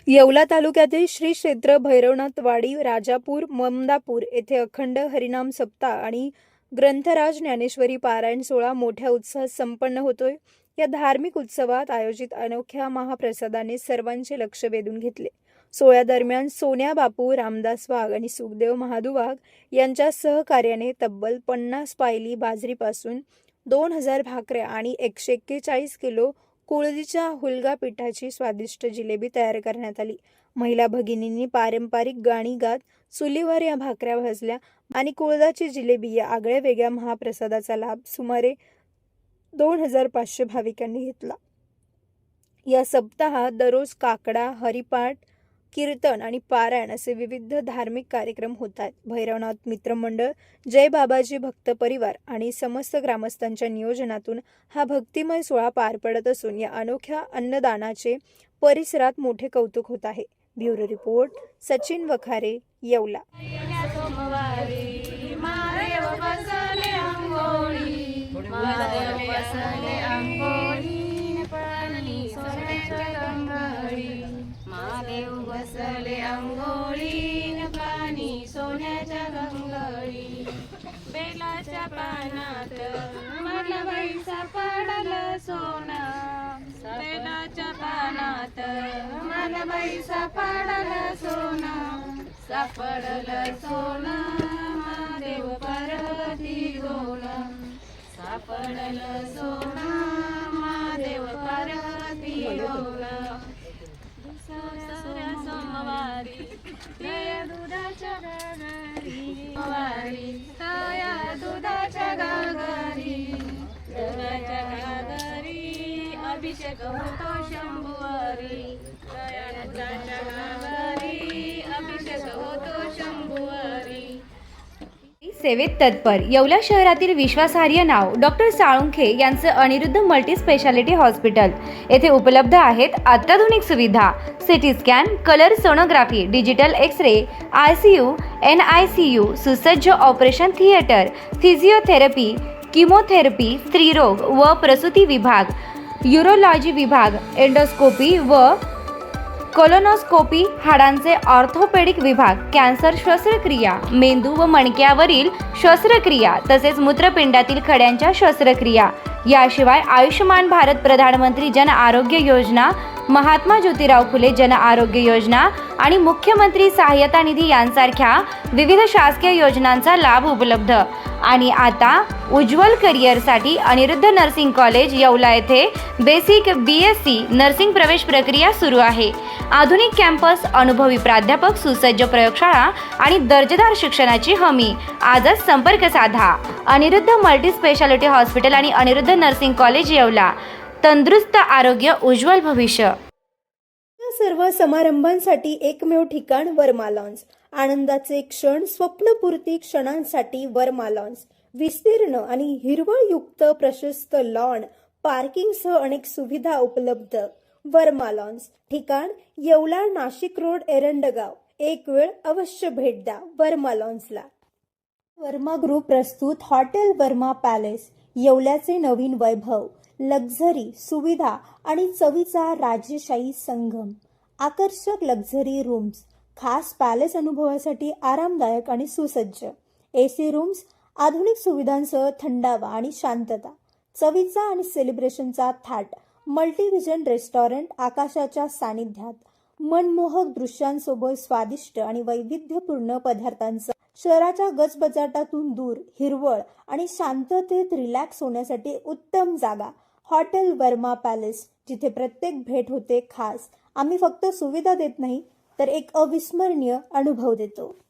येवला तालुक्यातील श्री क्षेत्र भैरवनाथवाडी, राजापूर, ममदापूर येथे अखंड हरिनाम सप्ताह आणि ग्रंथराज ज्ञानेश्वरी पारायण सोहळा मोठ्या उत्साहात संपन्न होतोय। या धार्मिक उत्सवात आयोजित अनोख्या महाप्रसादाने सर्वांचे लक्ष वेधून घेतले। सोहळ्यादरम्यान सोन्या बापू, रामदास वाघ आणि सुखदेव महादू वाघ यांच्या सहकार्याने तब्बल 50 पायली बाजरीपासून 2000 भाकऱ्या आणि 141 किलो कुळदीच्या हुलगा पिठाची स्वादिष्ट जिलेबी तयार करण्यात आली। महिला भगिनींनी पारंपरिक गाणी गात चुलीवर या भाकऱ्या भाजल्या आणि कुळदाची जिलेबी या आगळ्या वेगळ्या महाप्रसादाचा लाभ सुमारे 2500 भाविकांनी घेतला। या सप्ताहात दररोज काकडा, हरिपाठ, कीर्तन आणि पारायण असे विविध धार्मिक कार्यक्रम होत आहेत। भैरवनाथ मित्र मंडळ, जय बाबाजी भक्त परिवार आणि समस्त ग्रामस्थांच्या नियोजनातून हा भक्तिमय सोहळा पार पडत असून या अनोख्या अन्नदानाचे परिसरात मोठे कौतुक होत आहे। Bureau report, Sachin Wakhare, Yeola. महादेव बसले अंघोळीन पाणी सोन्याच्या गंगळी, बेलाच्या पानात मलबाई सापडलं सोनं, बेलाच्या पानात मलबाई सापडलं सोनं, सापडलं सोनं महादेव पार्वती गोण, सापडलं सोनं महादेव पार्वती गोण। सोमवारी तया दुधाच्या गागरी, सोमवारी तया दुधाच्या गागरी, दुधाच्या गागरी अभिषेक होतो शंभुवारी, तया दुधाच्या गागरी अभिषेक होतो शंभुवारी। सेवेत तत्पर येवला शहरातील विश्वासार्ह नाव डॉक्टर साळुंखे यांचं अनिरुद्ध मल्टी स्पेशालिटी हॉस्पिटल येथे उपलब्ध आहेत अत्याधुनिक सुविधा, CT scan, colour sonography, digital x-ray, ICU, NICU, सुसज्ज ऑपरेशन थिएटर, फिजिओथेरपी, किमोथेरपी, स्त्रीरोग व प्रसूती विभाग, यूरोलॉजी विभाग, एंडोस्कोपी व कोलोनोस्कोपी, हाडांचे ऑर्थोपेडिक विभाग, कॅन्सर शस्त्रक्रिया, मेंदू व मणक्यावरील शस्त्रक्रिया तसेच मूत्रपिंडातील खड्यांच्या शस्त्रक्रिया, याशिवाय आयुष्यमान भारत प्रधानमंत्री जन आरोग्य योजना, महात्मा ज्योतिराव फुले जन आरोग्य योजना आणि मुख्यमंत्री सहायता निधी यांसारख्या विविध शासकीय योजनांचा लाभ उपलब्ध। आणि आता उज्ज्वल करिअरसाठी अनिरुद्ध नर्सिंग कॉलेज येवला येथे बेसिक BSc नर्सिंग प्रवेश प्रक्रिया सुरू आहे। आधुनिक कॅम्पस, अनुभवी प्राध्यापक, सुसज्ज प्रयोगशाळा आणि दर्जेदार शिक्षणाची हमी। आजच संपर्क साधा। अनिरुद्ध मल्टी स्पेशालिटी हॉस्पिटल आणि अनिरुद्ध नर्सिंग कॉलेज येवला। तंदुरुस्त आरोग्य, उज्ज्वल भविष्य। सर्व समारंभांसाठी एकमेव ठिकाण वर्मा लॉन्स। आनंदाचे क्षण, स्वप्नपूर्ती क्षणांसाठी वर्मा लॉन्स। विस्तीर्ण आणि हिरवळयुक्त प्रशस्त लॉन, पार्किंगसह अनेक सुविधा उपलब्ध। वर्मा लॉन्स, ठिकाण येवला, नाशिक रोड, एरंडगाव। एक वेळ अवश्य भेट द्या वर्मा लॉन्सला। वर्मा ग्रुप प्रस्तुत हॉटेल वर्मा पॅलेस, येवल्याचे नवीन वैभव, लक्झरी, सुविधा आणि चवीचा राजेशाही संगम। आकर्षक लक्झरी रूम्स, खास पॅलेस अनुभवासाठी आरामदायक आणि सुसज्ज AC रूम्स, आधुनिक सुविधांसह थंडावा आणि शांतता। चवीचा आणि सेलिब्रेशनचा थाट, मल्टीव्हिजन रेस्टॉरंट, आकाशाच्या सानिध्यात, मनमोहक दृश्यांसोबत स्वादिष्ट आणि वैविध्यपूर्ण पदार्थांचा। शहराच्या गजबजाटातून दूर, हिरवळ आणि शांततेत रिलॅक्स होण्यासाठी उत्तम जागा। हॉटेल वर्मा पॅलेस, जिथे प्रत्येक भेट होते खास। आम्ही फक्त सुविधा देत नाही तर एक अविस्मरणीय अनुभव देतो।